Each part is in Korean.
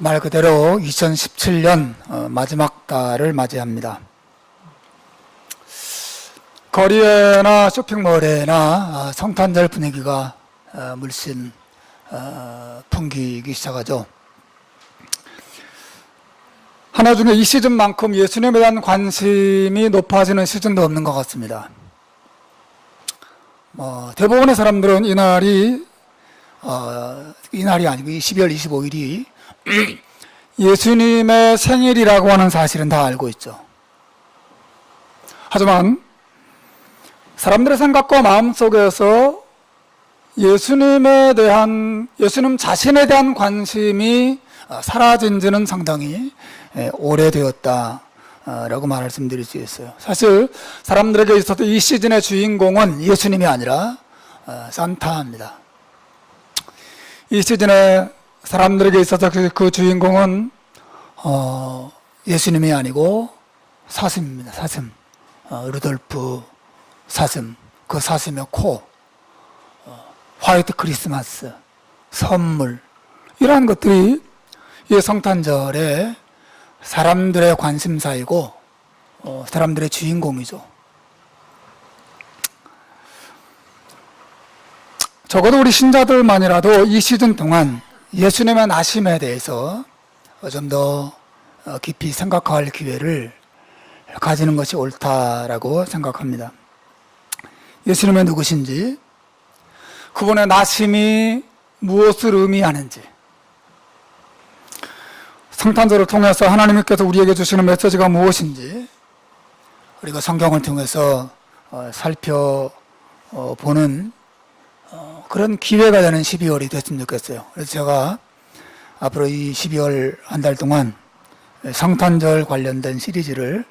말 그대로 2017년 마지막 달을 맞이합니다. 거리에나 쇼핑몰에나 성탄절 분위기가 물씬 풍기기 시작하죠. 한 해 중에 이 시즌만큼 예수님에 대한 관심이 높아지는 시즌도 없는 것 같습니다. 대부분의 사람들은 이날이 아니고 12월 25일이 예수님의 생일이라고 하는 사실은 다 알고 있죠. 하지만 사람들의 생각과 마음 속에서 예수님 자신에 대한 관심이 사라진 지는 상당히 오래되었다라고 말씀드릴 수 있어요. 사실 사람들에게 있어서 이 시즌의 주인공은 예수님이 아니라 산타입니다. 이 시즌에 사람들에게 있어서 그 주인공은 예수님이 아니고 사슴입니다. 사슴. 루돌프 사슴. 그 사슴의 코. 화이트 크리스마스. 선물. 이러한 것들이 이 성탄절에 사람들의 관심사이고 사람들의 주인공이죠. 적어도 우리 신자들만이라도 이 시즌 동안 예수님의 나심에 대해서 좀 더 깊이 생각할 기회를 가지는 것이 옳다라고 생각합니다. 예수님은 누구신지, 그분의 나심이 무엇을 의미하는지, 성탄절을 통해서 하나님께서 우리에게 주시는 메시지가 무엇인지 우리가 성경을 통해서 살펴보는 그런 기회가 되는 12월이 됐으면 좋겠어요. 그래서 제가 앞으로 이 12월 한 달 동안 성탄절 관련된 시리즈를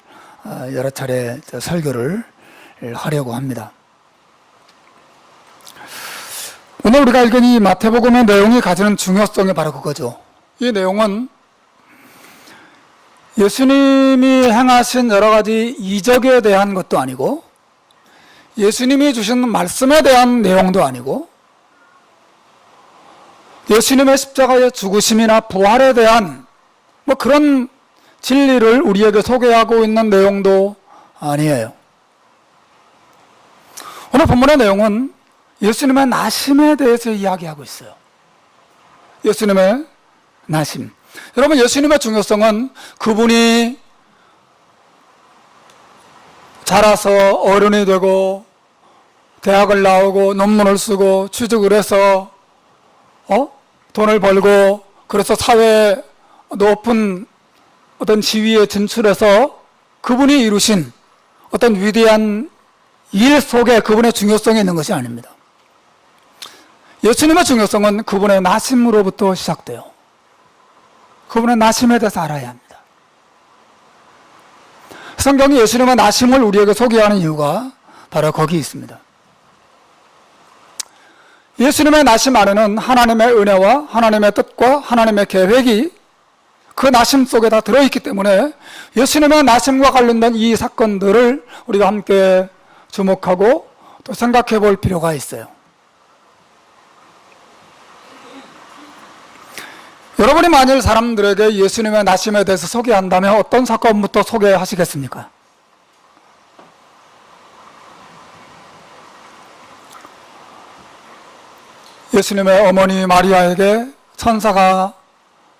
여러 차례 설교를 하려고 합니다. 오늘 우리가 읽은 이 마태복음의 내용이 가지는 중요성이 바로 그거죠. 이 내용은 예수님이 행하신 여러 가지 이적에 대한 것도 아니고 예수님이 주신 말씀에 대한 내용도 아니고 예수님의 십자가의 죽으심이나 부활에 대한 그런 진리를 우리에게 소개하고 있는 내용도 아니에요. 오늘 본문의 내용은 예수님의 나심에 대해서 이야기하고 있어요. 예수님의 나심. 여러분, 예수님의 중요성은 그분이 자라서 어른이 되고 대학을 나오고 논문을 쓰고 취직을 해서 돈을 벌고 그래서 사회에 높은 어떤 지위에 진출해서 그분이 이루신 어떤 위대한 일 속에 그분의 중요성이 있는 것이 아닙니다. 예수님의 중요성은 그분의 나심으로부터 시작돼요. 그분의 나심에 대해서 알아야 합니다. 성경이 예수님의 나심을 우리에게 소개하는 이유가 바로 거기 있습니다. 예수님의 나심 안에는 하나님의 은혜와 하나님의 뜻과 하나님의 계획이 그 나심 속에 다 들어있기 때문에 예수님의 나심과 관련된 이 사건들을 우리가 함께 주목하고 또 생각해 볼 필요가 있어요. 여러분이 만일 사람들에게 예수님의 나심에 대해서 소개한다면 어떤 사건부터 소개하시겠습니까? 예수님의 어머니 마리아에게 천사가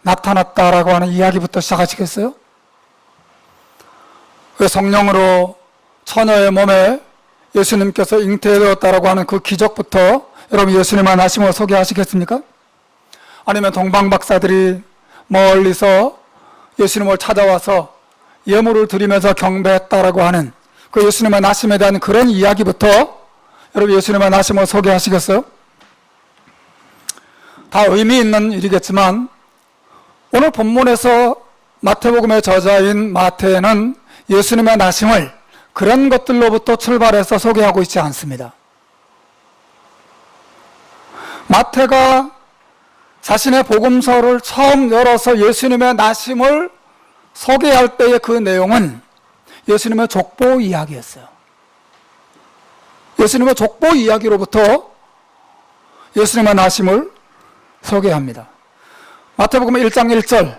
나타났다라고 하는 이야기부터 시작하시겠어요? 그 성령으로 처녀의 몸에 예수님께서 잉태되었다라고 하는 그 기적부터 여러분 예수님의 나심을 소개하시겠습니까? 아니면 동방박사들이 멀리서 예수님을 찾아와서 예물을 드리면서 경배했다라고 하는 그 예수님의 나심에 대한 그런 이야기부터 여러분 예수님의 나심을 소개하시겠어요? 다 의미 있는 일이겠지만 오늘 본문에서 마태복음의 저자인 마태는 예수님의 나심을 그런 것들로부터 출발해서 소개하고 있지 않습니다. 마태가 자신의 복음서를 처음 열어서 예수님의 나심을 소개할 때의 그 내용은 예수님의 족보 이야기였어요. 예수님의 족보 이야기로부터 예수님의 나심을 소개합니다. 마태복음 1장 1절.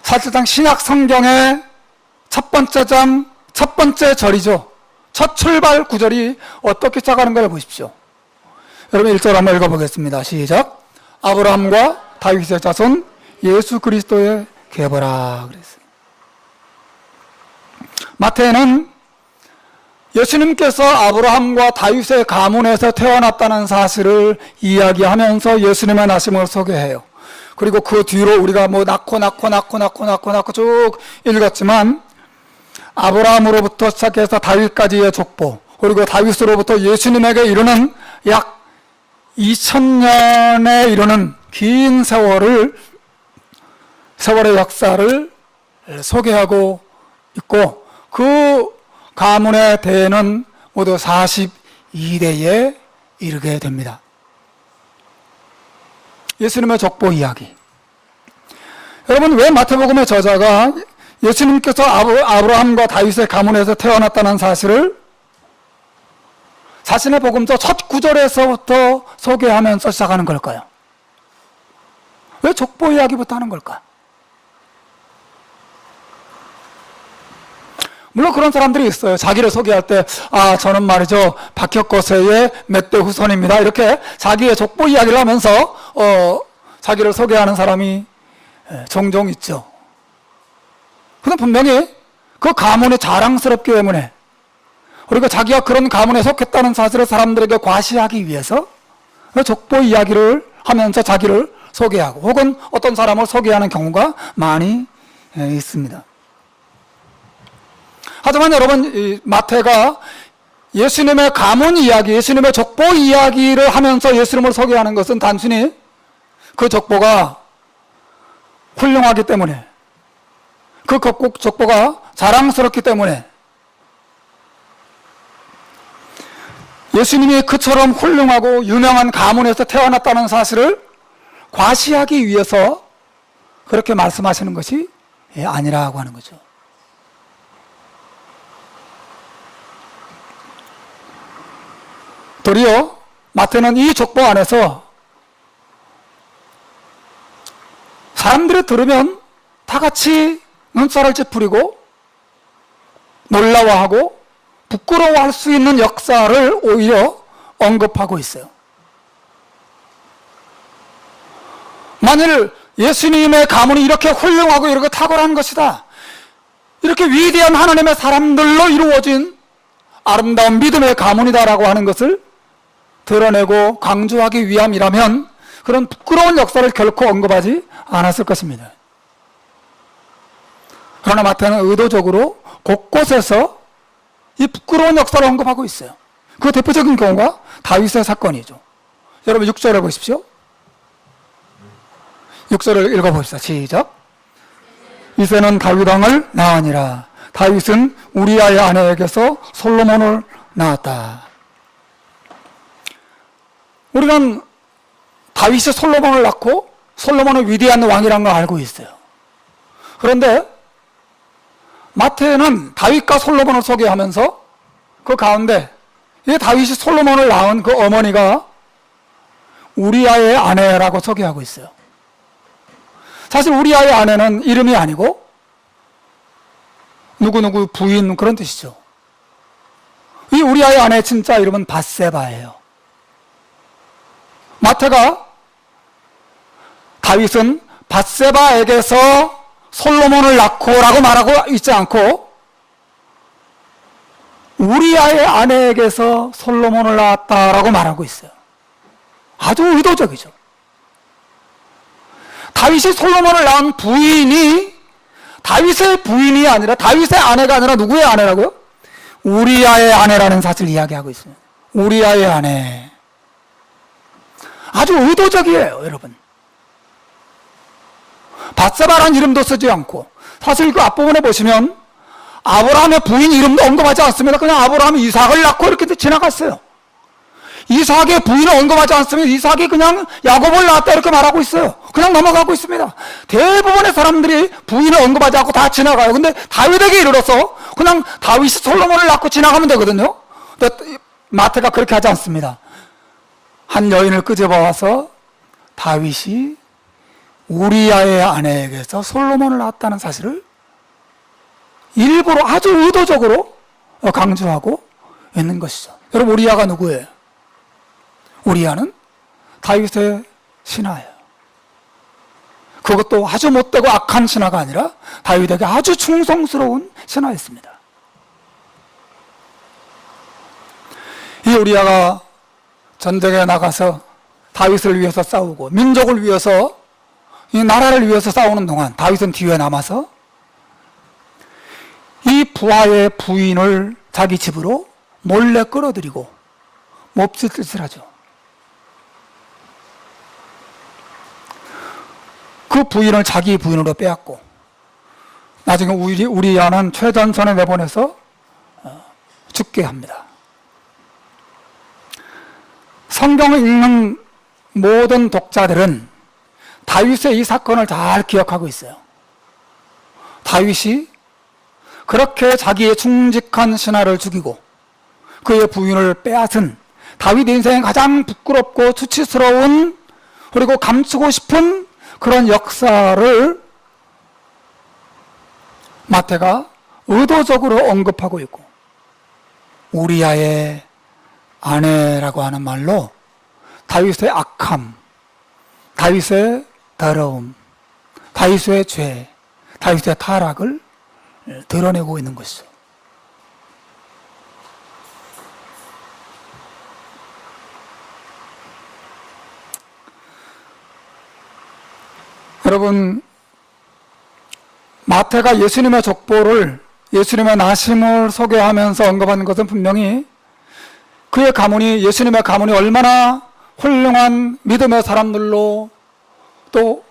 사실상 신약 성경의 첫 번째 장, 첫 번째 절이죠. 첫 출발 구절이 어떻게 시작하는 걸 보십시오. 여러분 1절 한번 읽어보겠습니다. 시작. 아브라함과 다윗의 자손 예수 그리스도의 계보라 그랬어요. 마태는 예수님께서 아브라함과 다윗의 가문에서 태어났다는 사실을 이야기하면서 예수님의 나심을 소개해요. 그리고 그 뒤로 우리가 뭐 낳고 쭉 읽었지만 아브라함으로부터 시작해서 다윗까지의 족보, 그리고 다윗으로부터 예수님에게 이르는 약 2000년에 이르는 긴 세월의 역사를 소개하고 있고, 그 가문의 대는 모두 42대에 이르게 됩니다. 예수님의 족보 이야기. 여러분, 왜 마태복음의 저자가 예수님께서 아브라함과 다윗의 가문에서 태어났다는 사실을 자신의 복음서 첫 구절에서부터 소개하면서 시작하는 걸까요? 왜 족보 이야기부터 하는 걸까? 물론 그런 사람들이 있어요. 자기를 소개할 때, 저는 말이죠, 박혁거세의 몇 대 후손입니다. 이렇게 자기의 족보 이야기를 하면서, 자기를 소개하는 사람이 종종 있죠. 근데 분명히 그 가문이 자랑스럽기 때문에, 그리고 자기가 그런 가문에 속했다는 사실을 사람들에게 과시하기 위해서 족보 이야기를 하면서 자기를 소개하고, 혹은 어떤 사람을 소개하는 경우가 많이 있습니다. 하지만 여러분, 이 마태가 예수님의 가문 이야기, 예수님의 족보 이야기를 하면서 예수님을 소개하는 것은 단순히 그 족보가 훌륭하기 때문에, 그 족보가 자랑스럽기 때문에, 예수님이 그처럼 훌륭하고 유명한 가문에서 태어났다는 사실을 과시하기 위해서 그렇게 말씀하시는 것이 아니라고 하는 거죠. 도리어 마태는 이 족보 안에서 사람들이 들으면 다 같이 눈살을 찌푸리고 놀라워하고 부끄러워할 수 있는 역사를 오히려 언급하고 있어요. 만일 예수님의 가문이 이렇게 훌륭하고 이렇게 탁월한 것이다, 이렇게 위대한 하나님의 사람들로 이루어진 아름다운 믿음의 가문이다라고 하는 것을 드러내고 강조하기 위함이라면 그런 부끄러운 역사를 결코 언급하지 않았을 것입니다. 그러나 마태는 의도적으로 곳곳에서 이 부끄러운 역사를 언급하고 있어요. 그 대표적인 경우가 다윗의 사건이죠. 여러분 6절에 보십시오. 6절을 읽어봅시다. 시작. 이새는 다윗 왕을 낳으니라. 다윗은 우리아의 아내에게서 솔로몬을 낳았다. 우리는 다윗이 솔로몬을 낳고 솔로몬은 위대한 왕이라는 걸 알고 있어요. 그런데 마태는 다윗과 솔로몬을 소개하면서 그 가운데 이 다윗이 솔로몬을 낳은 그 어머니가 우리아의 아내라고 소개하고 있어요. 사실 우리아의 아내는 이름이 아니고 누구누구 부인 그런 뜻이죠. 이 우리아의 아내의 진짜 이름은 밧세바예요. 마태가 다윗은 밧세바에게서 솔로몬을 낳고라고 말하고 있지 않고 우리아의 아내에게서 솔로몬을 낳았다라고 말하고 있어요. 아주 의도적이죠. 다윗이 솔로몬을 낳은 부인이 다윗의 부인이 아니라 다윗의 아내가 아니라 누구의 아내라고요? 우리아의 아내라는 사실을 이야기하고 있습니다. 우리아의 아내. 아주 의도적이에요, 여러분. 밧세바라는 이름도 쓰지 않고, 사실 그 앞부분에 보시면 아브라함의 부인 이름도 언급하지 않습니다. 그냥 아브라함이 이삭을 낳고 이렇게 지나갔어요. 이삭의 부인을 언급하지 않습니다. 이삭이 그냥 야곱을 낳았다 이렇게 말하고 있어요. 그냥 넘어가고 있습니다. 대부분의 사람들이 부인을 언급하지 않고 다 지나가요. 근데 다윗에게 이르러서 그냥 다윗이 솔로몬을 낳고 지나가면 되거든요. 근데 마태가 그렇게 하지 않습니다. 한 여인을 끄집어와서 다윗이 우리아의 아내에게서 솔로몬을 낳았다는 사실을 일부러 아주 의도적으로 강조하고 있는 것이죠. 여러분, 우리아가 누구예요? 우리아는 다윗의 신하예요. 그것도 아주 못되고 악한 신하가 아니라 다윗에게 아주 충성스러운 신하였습니다. 이 우리아가 전쟁에 나가서 다윗을 위해서 싸우고 민족을 위해서, 이 나라를 위해서 싸우는 동안 다윗은 뒤에 남아서 이 부하의 부인을 자기 집으로 몰래 끌어들이고 몹쓸 짓을 하죠. 그 부인을 자기 부인으로 빼앗고 나중에 우리아는 최전선에 내보내서 죽게 합니다. 성경을 읽는 모든 독자들은 다윗의 이 사건을 잘 기억하고 있어요. 다윗이 그렇게 자기의 충직한 신하를 죽이고 그의 부인을 빼앗은 다윗 인생의 가장 부끄럽고 수치스러운, 그리고 감추고 싶은 그런 역사를 마태가 의도적으로 언급하고 있고, 우리아의 아내라고 하는 말로 다윗의 악함, 다윗의 더러움, 다윗의 죄, 다윗의 타락을 드러내고 있는 것이죠. 여러분, 마태가 예수님의 족보를, 예수님의 나심을 소개하면서 언급하는 것은 분명히 그의 가문이, 예수님의 가문이 얼마나 훌륭한 믿음의 사람들로 또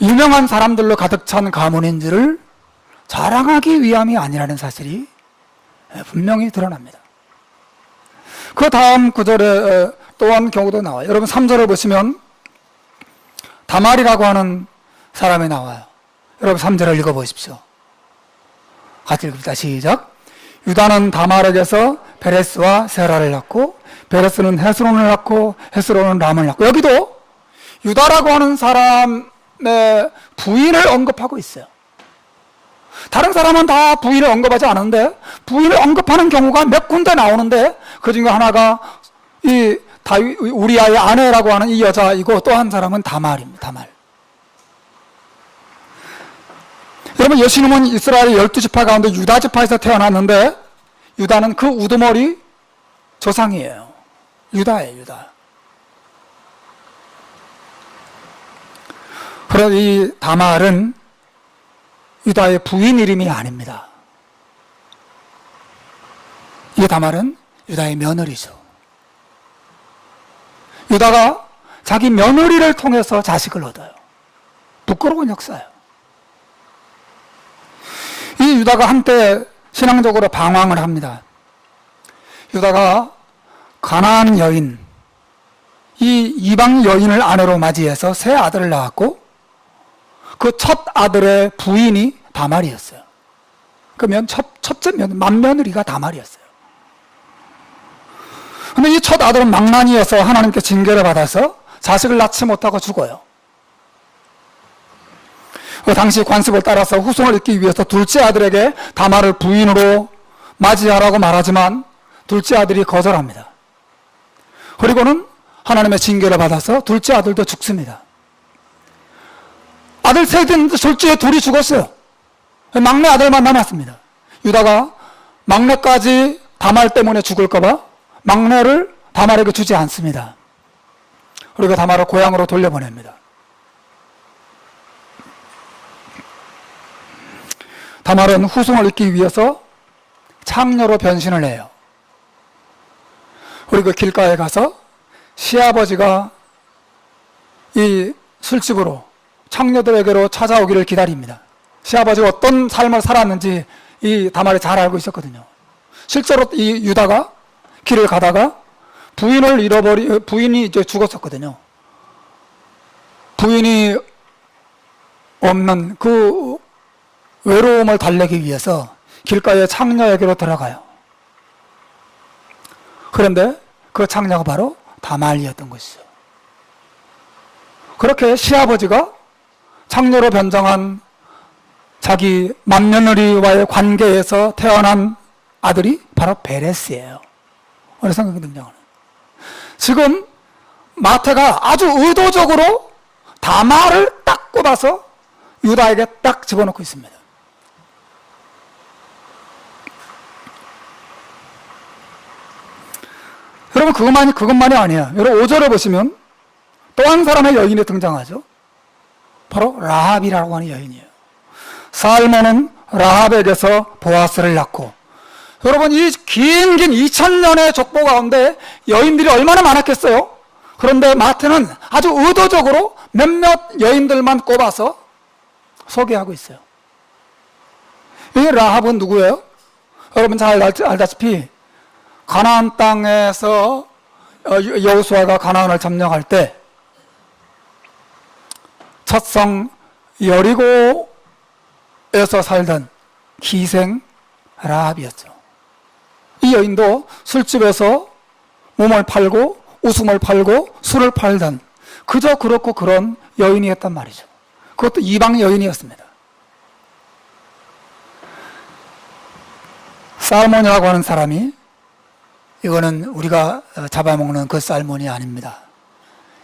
유명한 사람들로 가득 찬 가문인지를 자랑하기 위함이 아니라는 사실이 분명히 드러납니다. 그 다음 구절에 또한 경우도 나와요. 여러분, 3절을 보시면 다말이라고 하는 사람이 나와요. 여러분, 3절을 읽어보십시오. 같이 읽읍시다. 시작. 유다는 다말에게서 베레스와 세라를 낳고, 베레스는 헤스론을 낳고, 헤스론은 람을 낳고. 여기도 유다라고 하는 사람의 부인을 언급하고 있어요. 다른 사람은 다 부인을 언급하지 않은데 부인을 언급하는 경우가 몇 군데 나오는데, 그 중에 하나가 이 우리아의 아내라고 하는 이 여자이고, 또 한 사람은 다말입니다. 다말. 여러분, 예수님은 이스라엘의 12지파 가운데 유다지파에서 태어났는데, 유다는 그 우두머리 조상이에요. 유다예요, 유다. 그래서 이 다말은 유다의 부인 이름이 아닙니다. 이 다말은 유다의 며느리죠. 유다가 자기 며느리를 통해서 자식을 얻어요. 부끄러운 역사예요. 이 유다가 한때 신앙적으로 방황을 합니다. 유다가 가나안 여인, 이 이방 여인을 아내로 맞이해서 세 아들을 낳았고, 그 첫 아들의 부인이 다말이었어요. 그러면 첫째 맏며느리가 다말이었어요. 근데 이 첫 아들은 망난이어서 하나님께 징계를 받아서 자식을 낳지 못하고 죽어요. 그 당시 관습을 따라서 후손을 잇기 위해서 둘째 아들에게 다말을 부인으로 맞이하라고 말하지만 둘째 아들이 거절합니다. 그리고는 하나님의 징계를 받아서 둘째 아들도 죽습니다. 아들 셋이 있는데 둘째 둘이 죽었어요. 막내 아들만 남았습니다. 유다가 막내까지 다말 때문에 죽을까봐 막내를 다말에게 주지 않습니다. 그리고 다말을 고향으로 돌려보냅니다. 다말은 후손을 잇기 위해서 창녀로 변신을 해요. 그리고 길가에 가서 시아버지가 이 술집으로 창녀들에게로 찾아오기를 기다립니다. 시아버지가 어떤 삶을 살았는지 이 다말이 잘 알고 있었거든요. 실제로 이 유다가 길을 가다가 부인이 이제 죽었었거든요. 부인이 없는 그 외로움을 달래기 위해서 길가에 창녀에게로 들어가요. 그런데 그 창녀가 바로 다말이었던 것이죠. 그렇게 시아버지가 창녀로 변장한 자기 맏며느리와의 관계에서 태어난 아들이 바로 베레스예요. 오늘 성경에 등장하는. 지금 마태가 아주 의도적으로 다말을 딱 꼽아서 유다에게 딱 집어넣고 있습니다. 여러분, 그것만이 아니야. 여러분, 5절에 보시면 또 한 사람의 여인이 등장하죠. 바로 라합이라고 하는 여인이에요. 살몬은 라합에게서 보아스를 낳고, 여러분, 이 긴 2000년의 족보 가운데 여인들이 얼마나 많았겠어요? 그런데 마태는 아주 의도적으로 몇몇 여인들만 꼽아서 소개하고 있어요. 이 라합은 누구예요? 여러분 잘 알다시피 가나안 땅에서 여호수아가 가나안을 점령할 때 첫성 여리고에서 살던 기생 라합이었죠. 이 여인도 술집에서 몸을 팔고 웃음을 팔고 술을 팔던 그저 그렇고 그런 여인이었단 말이죠. 그것도 이방 여인이었습니다. 살몬이라고 하는 사람이, 이거는 우리가 잡아먹는 그 살몬이 아닙니다.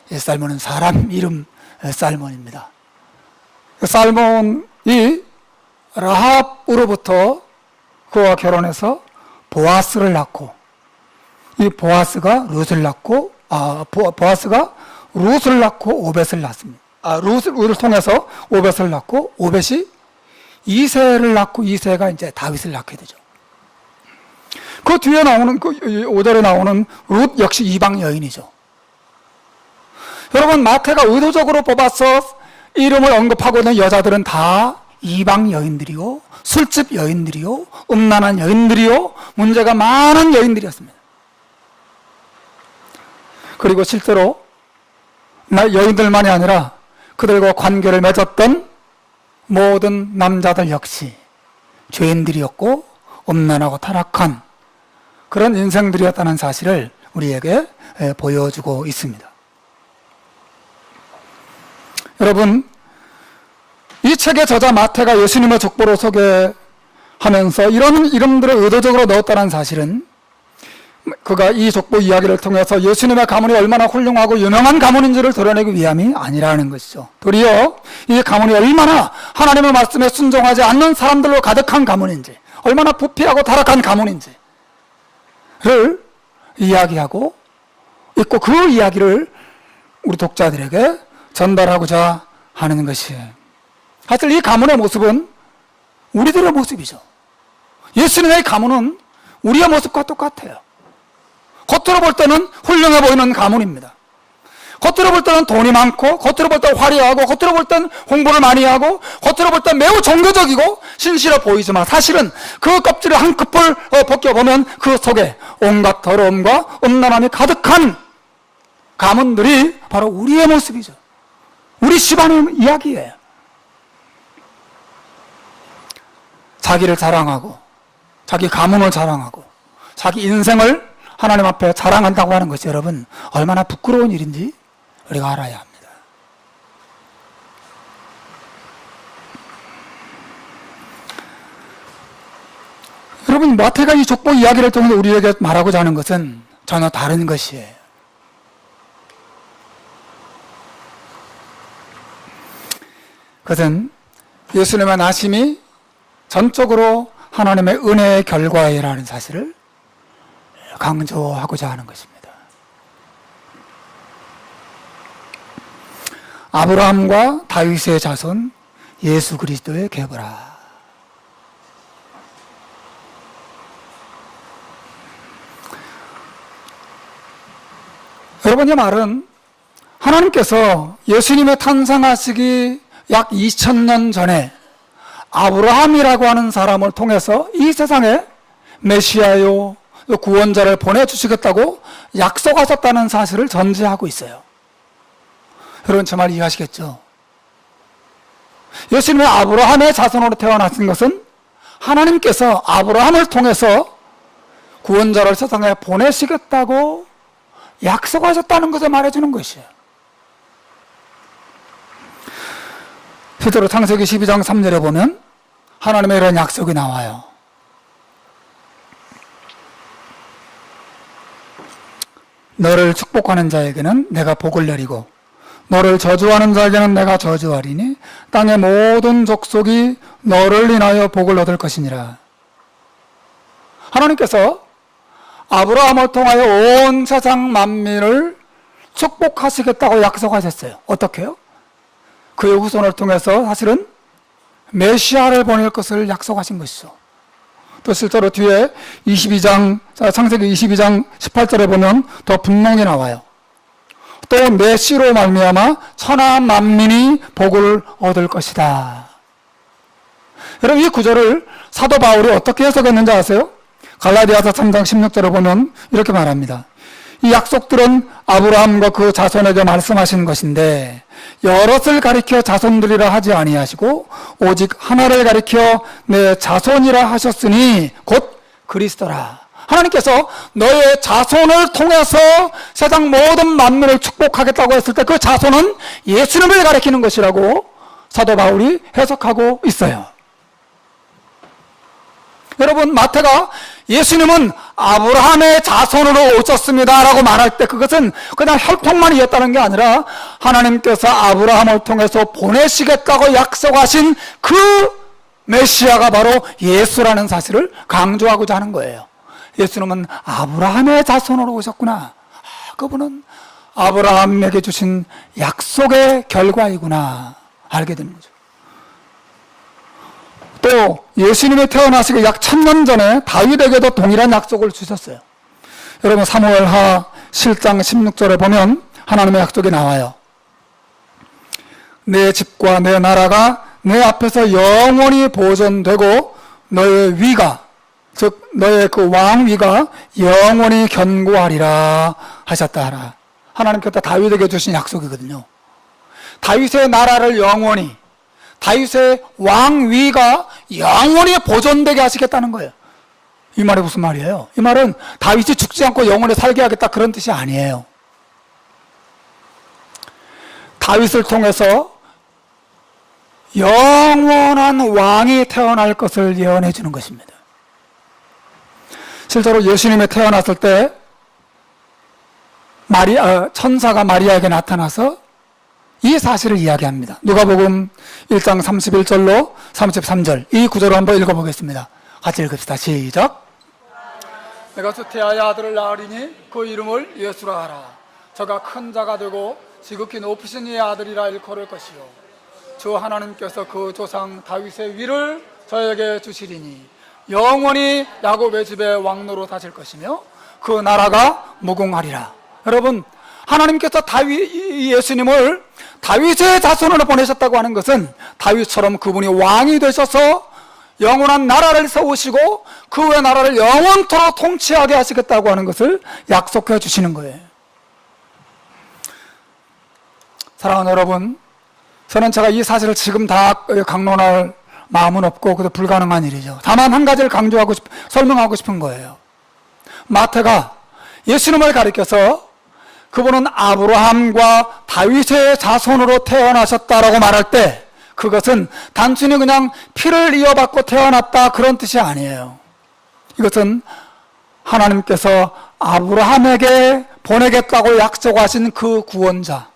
이 살몬은 사람 이름 살몬입니다. 살몬이 라합으로부터 그와 결혼해서 보아스를 낳고, 이 보아스가 룻을 낳고, 보아스가 룻을 낳고 오벳을 낳습니다. 룻을 통해서 오벳을 낳고, 오벳이 이새를 낳고, 이새가 이제 다윗을 낳게 되죠. 그 뒤에 나오는, 그 5절에 나오는 룻 역시 이방 여인이죠. 여러분, 마태가 의도적으로 뽑아서 이름을 언급하고 있는 여자들은 다 이방 여인들이요, 술집 여인들이요, 음란한 여인들이요, 문제가 많은 여인들이었습니다. 그리고 실제로 여인들만이 아니라 그들과 관계를 맺었던 모든 남자들 역시 죄인들이었고 음란하고 타락한 그런 인생들이었다는 사실을 우리에게 보여주고 있습니다. 여러분, 이 책의 저자 마태가 예수님의 족보로 소개하면서 이런 이름들을 의도적으로 넣었다는 사실은 그가 이 족보 이야기를 통해서 예수님의 가문이 얼마나 훌륭하고 유명한 가문인지를 드러내기 위함이 아니라는 것이죠. 도리어 이 가문이 얼마나 하나님의 말씀에 순종하지 않는 사람들로 가득한 가문인지, 얼마나 부패하고 타락한 가문인지를 이야기하고 있고, 그 이야기를 우리 독자들에게 전달하고자 하는 것이에요. 사실 이 가문의 모습은 우리들의 모습이죠. 예수님의 가문은 우리의 모습과 똑같아요. 겉으로 볼 때는 훌륭해 보이는 가문입니다. 겉으로 볼 때는 돈이 많고, 겉으로 볼 때는 화려하고, 겉으로 볼 때는 홍보를 많이 하고, 겉으로 볼 때는 매우 종교적이고 신실해 보이지만, 사실은 그 껍질을 한꺼풀 벗겨보면 그 속에 온갖 더러움과 음란함이 가득한 가문들이 바로 우리의 모습이죠. 우리 집안의 이야기예요. 자기를 자랑하고, 자기 가문을 자랑하고, 자기 인생을 하나님 앞에 자랑한다고 하는 것이 여러분 얼마나 부끄러운 일인지 우리가 알아야 합니다. 여러분, 마태가 이 족보 이야기를 통해서 우리에게 말하고자 하는 것은 전혀 다른 것이에요. 그것은 예수님의 나심이 전적으로 하나님의 은혜의 결과이라는 사실을 강조하고자 하는 것입니다. 아브라함과 다윗의 자손 예수 그리스도의 계보라. 여러분, 이 말은 하나님께서 예수님의 탄생하시기 약 2000년 전에 아브라함이라고 하는 사람을 통해서 이 세상에 메시아요, 구원자를 보내주시겠다고 약속하셨다는 사실을 전제하고 있어요. 여러분, 제 말 이해하시겠죠? 예수님의 아브라함의 자손으로 태어나신 것은 하나님께서 아브라함을 통해서 구원자를 세상에 보내시겠다고 약속하셨다는 것을 말해주는 것이에요. 실제로 창세기 12장 3절에 보면 하나님의 이런 약속이 나와요. 너를 축복하는 자에게는 내가 복을 내리고 너를 저주하는 자에게는 내가 저주하리니 땅의 모든 족속이 너를 인하여 복을 얻을 것이니라. 하나님께서 아브라함을 통하여 온 세상 만민을 축복하시겠다고 약속하셨어요. 어떻게요? 그의 후손을 통해서 사실은 메시아를 보낼 것을 약속하신 것이죠. 또 실제로 뒤에 창세기 22장 18절에 보면 더 분명히 나와요. 또 내 씨로 말미암아 천하 만민이 복을 얻을 것이다. 여러분, 이 구절을 사도 바울이 어떻게 해석했는지 아세요? 갈라디아서 3장 16절에 보면 이렇게 말합니다. 이 약속들은 아브라함과 그 자손에게 말씀하신 것인데 여럿을 가리켜 자손들이라 하지 아니하시고 오직 하나를 가리켜 내 자손이라 하셨으니 곧 그리스도라. 하나님께서 너의 자손을 통해서 세상 모든 만민을 축복하겠다고 했을 때 그 자손은 예수님을 가리키는 것이라고 사도 바울이 해석하고 있어요. 여러분, 마태가 예수님은 아브라함의 자손으로 오셨습니다 라고 말할 때 그것은 그냥 혈통만이었다는 게 아니라 하나님께서 아브라함을 통해서 보내시겠다고 약속하신 그 메시아가 바로 예수라는 사실을 강조하고자 하는 거예요. 예수님은 아브라함의 자손으로 오셨구나. 그분은 아브라함에게 주신 약속의 결과이구나 알게 되는 거죠. 또 예수님이 태어나시기 약 1000년 전에 다윗에게도 동일한 약속을 주셨어요. 여러분, 사무엘하 7장 16절에 보면 하나님의 약속이 나와요. 내 집과 내 나라가 내 앞에서 영원히 보존되고 너의 위가, 즉 너의 그 왕위가 영원히 견고하리라 하셨다 하라. 하나님께서 다윗에게 주신 약속이거든요. 다윗의 나라를 영원히, 다윗의 왕위가 영원히 보존되게 하시겠다는 거예요. 이 말이 무슨 말이에요? 이 말은 다윗이 죽지 않고 영원히 살게 하겠다 그런 뜻이 아니에요. 다윗을 통해서 영원한 왕이 태어날 것을 예언해 주는 것입니다. 실제로 예수님이 태어났을 때 천사가 마리아에게 나타나서 이 사실을 이야기합니다. 누가복음 1장 31절로 33절 이 구절을 한번 읽어보겠습니다. 같이 읽읍시다. 시작. 내가 수태하여 아들을 낳으리니 그 이름을 예수라 하라. 저가 큰 자가 되고 지극히 높으신 이의 아들이라 일컬을 것이요 주 하나님께서 그 조상 다윗의 위를 저에게 주시리니 영원히 야곱의 집에 왕노로 다실 것이며 그 나라가 무궁하리라. 여러분, 하나님께서 예수님을 다윗의 자손으로 보내셨다고 하는 것은 다윗처럼 그분이 왕이 되셔서 영원한 나라를 세우시고 그 후의 나라를 영원토록 통치하게 하시겠다고 하는 것을 약속해 주시는 거예요. 사랑하는 여러분, 저는 제가 이 사실을 지금 다 강론할 마음은 없고 그것도 불가능한 일이죠. 다만 한 가지를 설명하고 싶은 거예요. 마태가 예수님을 가리켜서 그분은 아브라함과 다윗의 자손으로 태어나셨다라고 말할 때 그것은 단순히 그냥 피를 이어받고 태어났다 그런 뜻이 아니에요. 이것은 하나님께서 아브라함에게 보내겠다고 약속하신 그 구원자,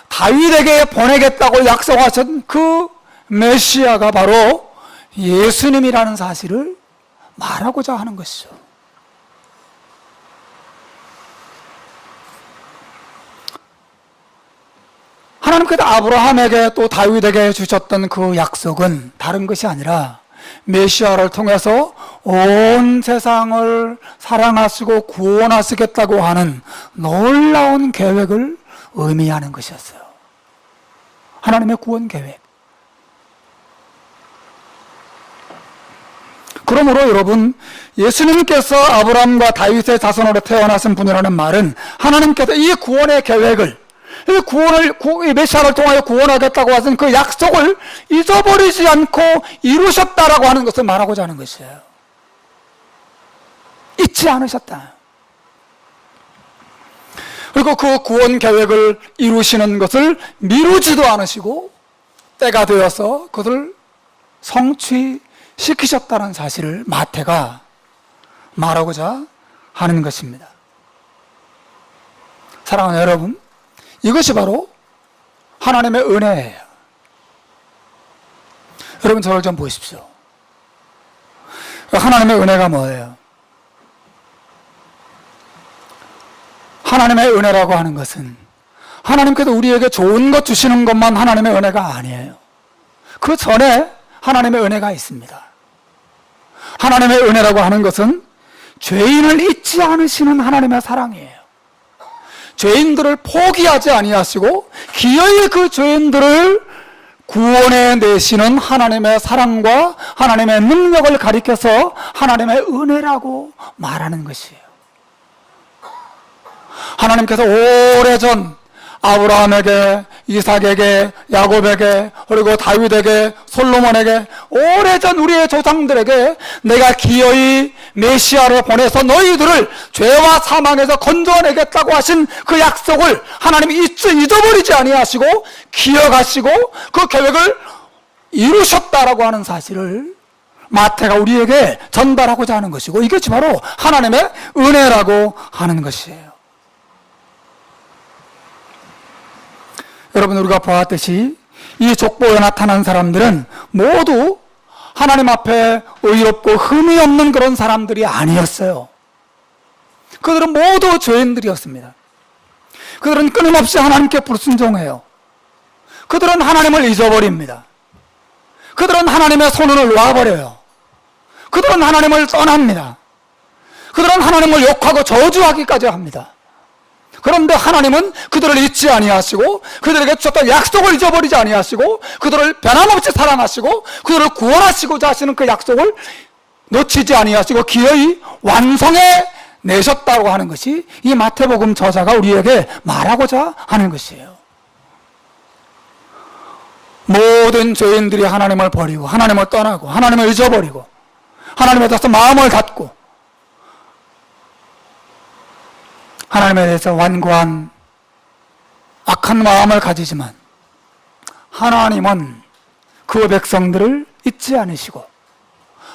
다윗에게 보내겠다고 약속하신 그 메시아가 바로 예수님이라는 사실을 말하고자 하는 것이죠. 하나님께서 아브라함에게 또 다윗에게 주셨던 그 약속은 다른 것이 아니라 메시아를 통해서 온 세상을 사랑하시고 구원하시겠다고 하는 놀라운 계획을 의미하는 것이었어요. 하나님의 구원 계획. 그러므로 여러분, 예수님께서 아브라함과 다윗의 자손으로 태어나신 분이라는 말은 하나님께서 이 구원의 계획을, 이 메시아를 통하여 구원하겠다고 하신 그 약속을 잊어버리지 않고 이루셨다라고 하는 것을 말하고자 하는 것이에요. 잊지 않으셨다. 그리고 그 구원 계획을 이루시는 것을 미루지도 않으시고 때가 되어서 그들을 성취시키셨다는 사실을 마태가 말하고자 하는 것입니다. 사랑하는 여러분, 이것이 바로 하나님의 은혜예요. 여러분, 저를 좀 보십시오. 하나님의 은혜가 뭐예요? 하나님의 은혜라고 하는 것은 하나님께서 우리에게 좋은 것 주시는 것만 하나님의 은혜가 아니에요. 그 전에 하나님의 은혜가 있습니다. 하나님의 은혜라고 하는 것은 죄인을 잊지 않으시는 하나님의 사랑이에요. 죄인들을 포기하지 아니하시고 기어이 그 죄인들을 구원해 내시는 하나님의 사랑과 하나님의 능력을 가리켜서 하나님의 은혜라고 말하는 것이에요. 하나님께서 오래전 아브라함에게, 이삭에게, 야곱에게, 그리고 다윗에게, 솔로몬에게, 오래전 우리의 조상들에게 내가 기어이 메시아를 보내서 너희들을 죄와 사망에서 건져내겠다고 하신 그 약속을 하나님이 잊어버리지 아니하시고 기억하시고 그 계획을 이루셨다라고 하는 사실을 마태가 우리에게 전달하고자 하는 것이고, 이것이 바로 하나님의 은혜라고 하는 것이에요. 여러분, 우리가 보았듯이 이 족보에 나타난 사람들은 모두 하나님 앞에 의롭고 흠이 없는 그런 사람들이 아니었어요. 그들은 모두 죄인들이었습니다. 그들은 끊임없이 하나님께 불순종해요. 그들은 하나님을 잊어버립니다. 그들은 하나님의 손을 놔버려요. 그들은 하나님을 떠납니다. 그들은 하나님을 욕하고 저주하기까지 합니다. 그런데 하나님은 그들을 잊지 아니하시고 그들에게 주셨던 약속을 잊어버리지 아니하시고 그들을 변함없이 사랑하시고 그들을 구원하시고자 하시는 그 약속을 놓치지 아니하시고 기어이 완성해 내셨다고 하는 것이 이 마태복음 저자가 우리에게 말하고자 하는 것이에요. 모든 죄인들이 하나님을 버리고 하나님을 떠나고 하나님을 잊어버리고 하나님에 대해서 마음을 닫고 하나님에 대해서 완고한 악한 마음을 가지지만 하나님은 그 백성들을 잊지 않으시고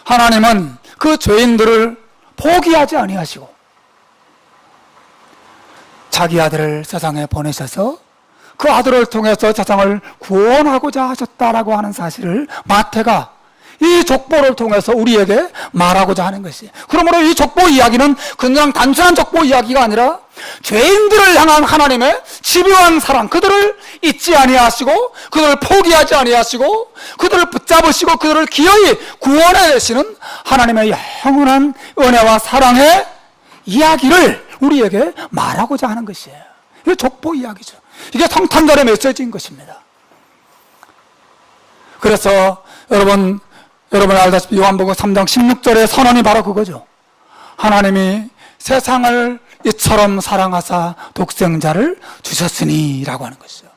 하나님은 그 죄인들을 포기하지 아니하시고 자기 아들을 세상에 보내셔서 그 아들을 통해서 세상을 구원하고자 하셨다라고 하는 사실을 마태가 이 족보를 통해서 우리에게 말하고자 하는 것이에요. 그러므로 이 족보 이야기는 그냥 단순한 족보 이야기가 아니라 죄인들을 향한 하나님의 집요한 사랑, 그들을 잊지 아니하시고 그들을 포기하지 아니하시고 그들을 붙잡으시고 그들을 기어이 구원해 내시는 하나님의 영원한 은혜와 사랑의 이야기를 우리에게 말하고자 하는 것이에요. 이게 족보 이야기죠. 이게 성탄절의 메시지인 것입니다. 그래서 여러분 알다시피 요한복음 3장 16절의 선언이 바로 그거죠. 하나님이 세상을 이처럼 사랑하사 독생자를 주셨으니 라고 하는 것이죠.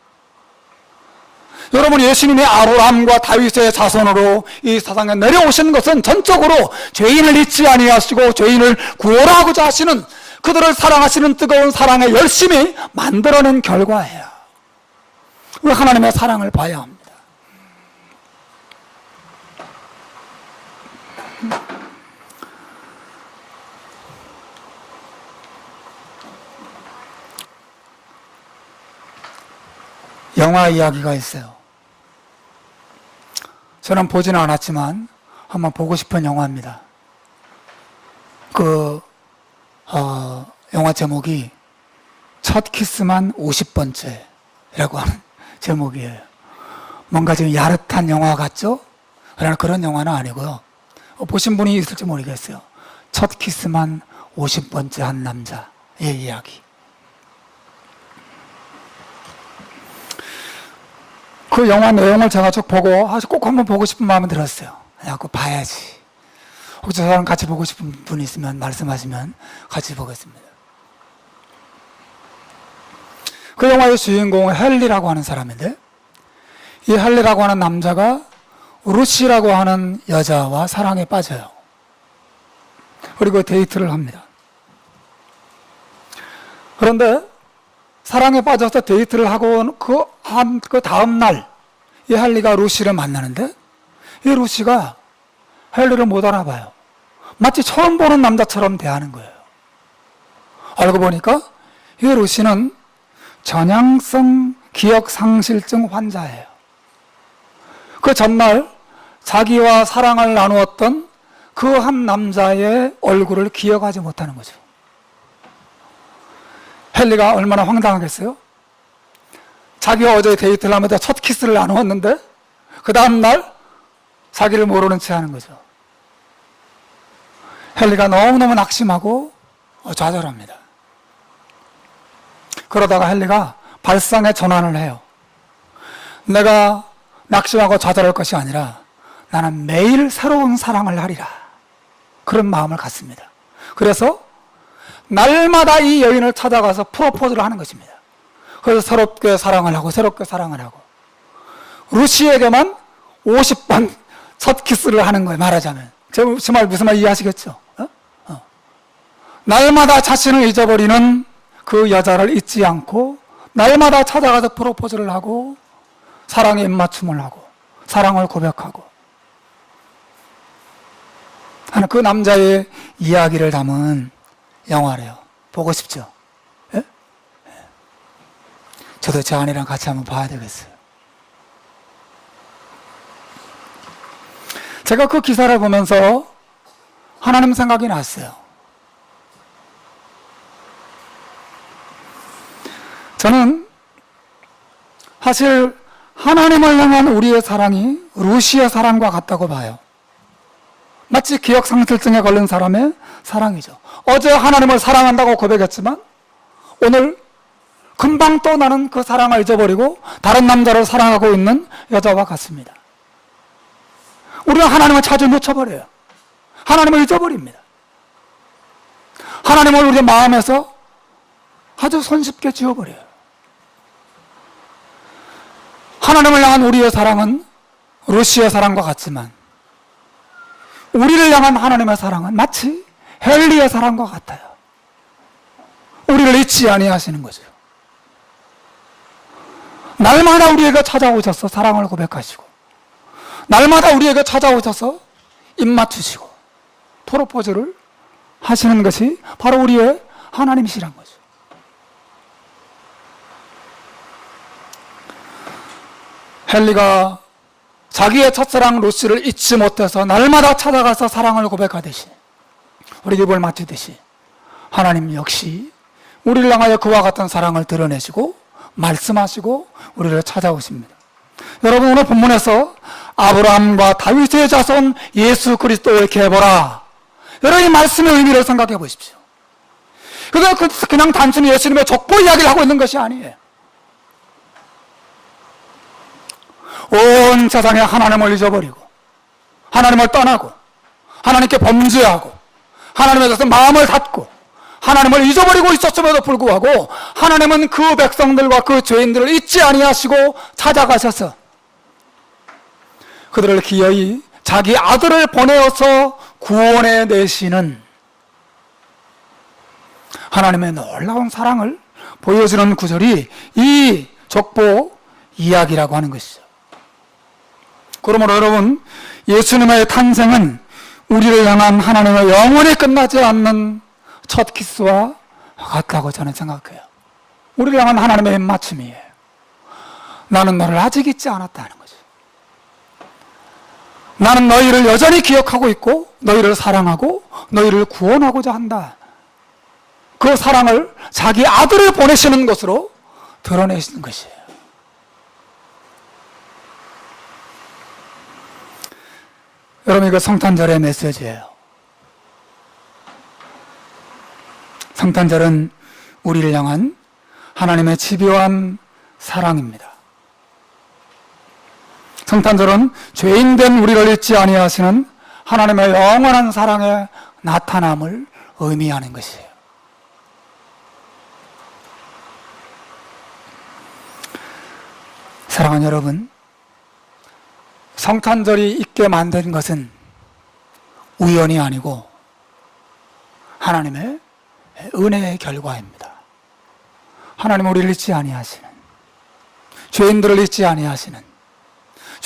여러분, 예수님이 아브라함과 다윗의 자손으로 이 세상에 내려오신 것은 전적으로 죄인을 잊지 아니하시고 죄인을 구원하고자 하시는 그들을 사랑하시는 뜨거운 사랑에 열심히 만들어낸 결과예요. 우리 하나님의 사랑을 봐야 합니다. 영화 이야기가 있어요. 저는 보지는 않았지만 한번 보고 싶은 영화입니다. 영화 제목이 첫 키스만 50번째라고 하는 제목이에요. 뭔가 좀 야릇한 영화 같죠? 그러나 그런 영화는 아니고요. 보신 분이 있을지 모르겠어요. 첫 키스만 50번째 한 남자의 이야기. 그 영화 내용을 제가 쭉 보고 아주 꼭 한번 보고 싶은 마음이 들었어요. 야, 그거 봐야지. 혹시 저랑 같이 보고 싶은 분이 있으면 말씀하시면 같이 보겠습니다. 그 영화의 주인공은 헨리라고 하는 사람인데, 이 헨리라고 하는 남자가 루시라고 하는 여자와 사랑에 빠져요. 그리고 데이트를 합니다. 그런데 사랑에 빠져서 데이트를 하고 그 다음 날 이 헨리가 루시를 만나는데 이 루시가 헨리를 못 알아봐요. 마치 처음 보는 남자처럼 대하는 거예요. 알고 보니까 이 루시는 전향성 기억상실증 환자예요. 그 전날 자기와 사랑을 나누었던 그 한 남자의 얼굴을 기억하지 못하는 거죠. 헨리가 얼마나 황당하겠어요? 자기가 어제 데이트를 하면서 첫 키스를 나누었는데 그 다음날 자기를 모르는 채 하는 거죠. 헨리가 너무너무 낙심하고 좌절합니다. 그러다가 헨리가 발상의 전환을 해요. 내가 낙심하고 좌절할 것이 아니라 나는 매일 새로운 사랑을 하리라. 그런 마음을 갖습니다. 그래서 날마다 이 여인을 찾아가서 프로포즈를 하는 것입니다. 그래서 새롭게 사랑을 하고 새롭게 사랑을 하고 루시에게만 50번 첫 키스를 하는 거예요. 말하자면 제 말 무슨 말 이해하시겠죠? 날마다 자신을 잊어버리는 그 여자를 잊지 않고 날마다 찾아가서 프로포즈를 하고 사랑의 입맞춤을 하고 사랑을 고백하고 하는 그 남자의 이야기를 담은 영화래요. 보고 싶죠? 예? 저도 제 아내랑 같이 한번 봐야 되겠어요. 제가 그 기사를 보면서 하나님 생각이 났어요. 저는 사실 하나님을 향한 우리의 사랑이 루시의 사랑과 같다고 봐요. 마치 기억상실증에 걸린 사람의 사랑이죠. 어제 하나님을 사랑한다고 고백했지만 오늘 금방 또 나는 그 사랑을 잊어버리고 다른 남자를 사랑하고 있는 여자와 같습니다. 우리는 하나님을 자주 놓쳐버려요. 하나님을 잊어버립니다. 하나님을 우리의 마음에서 아주 손쉽게 지워버려요. 하나님을 향한 우리의 사랑은 루시의 사랑과 같지만 우리를 향한 하나님의 사랑은 마치 헨리의 사랑과 같아요. 우리를 잊지 아니하시는 거죠. 날마다 우리에게 찾아오셔서 사랑을 고백하시고 날마다 우리에게 찾아오셔서 입 맞추시고 프로포즈를 하시는 것이 바로 우리의 하나님이시란 거죠. 헨리가 자기의 첫사랑 루시를 잊지 못해서 날마다 찾아가서 사랑을 고백하듯이 우리 입을 맞추듯이 하나님 역시 우리를 향하여 그와 같은 사랑을 드러내시고 말씀하시고 우리를 찾아오십니다. 여러분 오늘 본문에서 아브라함과 다윗의 자손 예수 그리스도의 계보라, 여러분 이 말씀의 의미를 생각해 보십시오. 그냥 단순히 예수님의 족보 이야기를 하고 있는 것이 아니에요. 온 세상에 하나님을 잊어버리고 하나님을 떠나고 하나님께 범죄하고 하나님에 대해서 마음을 닫고 하나님을 잊어버리고 있었음에도 불구하고 하나님은 그 백성들과 그 죄인들을 잊지 아니하시고 찾아가셔서 그들을 기어이 자기 아들을 보내어서 구원해 내시는 하나님의 놀라운 사랑을 보여주는 구절이 이 족보 이야기라고 하는 것이죠. 그러므로 여러분 예수님의 탄생은 우리를 향한 하나님의 영원히 끝나지 않는 첫 키스와 같다고 저는 생각해요. 우리를 향한 하나님의 입맞춤이에요. 나는 너를 아직 잊지 않았다는 거죠. 나는 너희를 여전히 기억하고 있고 너희를 사랑하고 너희를 구원하고자 한다. 그 사랑을 자기 아들을 보내시는 것으로 드러내시는 것이에요. 여러분 이거 성탄절의 메시지예요. 성탄절은 우리를 향한 하나님의 집요한 사랑입니다. 성탄절은 죄인된 우리를 잊지 아니하시는 하나님의 영원한 사랑의 나타남을 의미하는 것이에요. 사랑하는 여러분, 성탄절이 있게 만든 것은 우연이 아니고 하나님의 은혜의 결과입니다. 하나님 우리를 잊지 아니하시는, 죄인들을 잊지 아니하시는,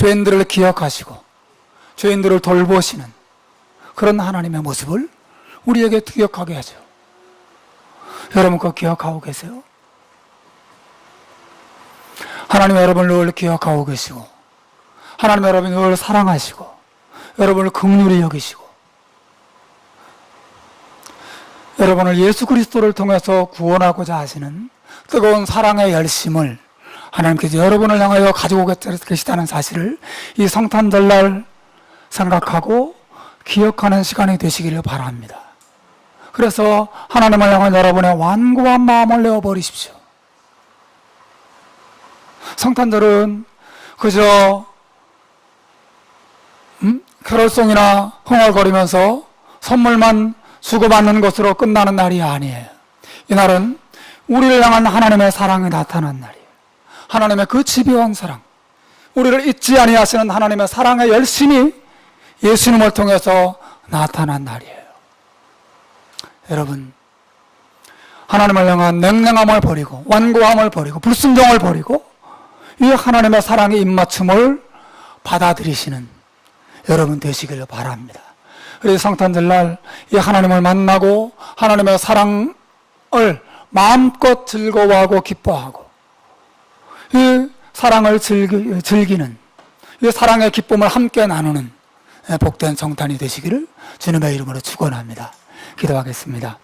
죄인들을 기억하시고 죄인들을 돌보시는 그런 하나님의 모습을 우리에게 기억하게 하죠. 여러분 그거 기억하고 계세요? 하나님 여러분을 늘 기억하고 계시고 하나님 여러분을 늘 사랑하시고 여러분을 긍휼히 여기시고 여러분을 예수 그리스도를 통해서 구원하고자 하시는 뜨거운 사랑의 열심을 하나님께서 여러분을 향하여 가지고 계시다는 사실을 이 성탄절날 생각하고 기억하는 시간이 되시기를 바랍니다. 그래서 하나님을 향한 여러분의 완고한 마음을 내어버리십시오. 성탄절은 그저 캐롤송이나 흥얼거리면서 선물만 주고받는 것으로 끝나는 날이 아니에요. 이날은 우리를 향한 하나님의 사랑이 나타난 날이에요. 하나님의 그 집요한 사랑, 우리를 잊지 아니하시는 하나님의 사랑의 열심이 예수님을 통해서 나타난 날이에요. 여러분, 하나님을 향한 냉랭함을 버리고 완고함을 버리고 불순종을 버리고 이 하나님의 사랑의 입맞춤을 받아들이시는 여러분 되시기를 바랍니다. 그래서 성탄절날 이 하나님을 만나고 하나님의 사랑을 마음껏 즐거워하고 기뻐하고 이 사랑을 즐기는 이 사랑의 기쁨을 함께 나누는 복된 성탄이 되시기를 주님의 이름으로 축원합니다. 기도하겠습니다.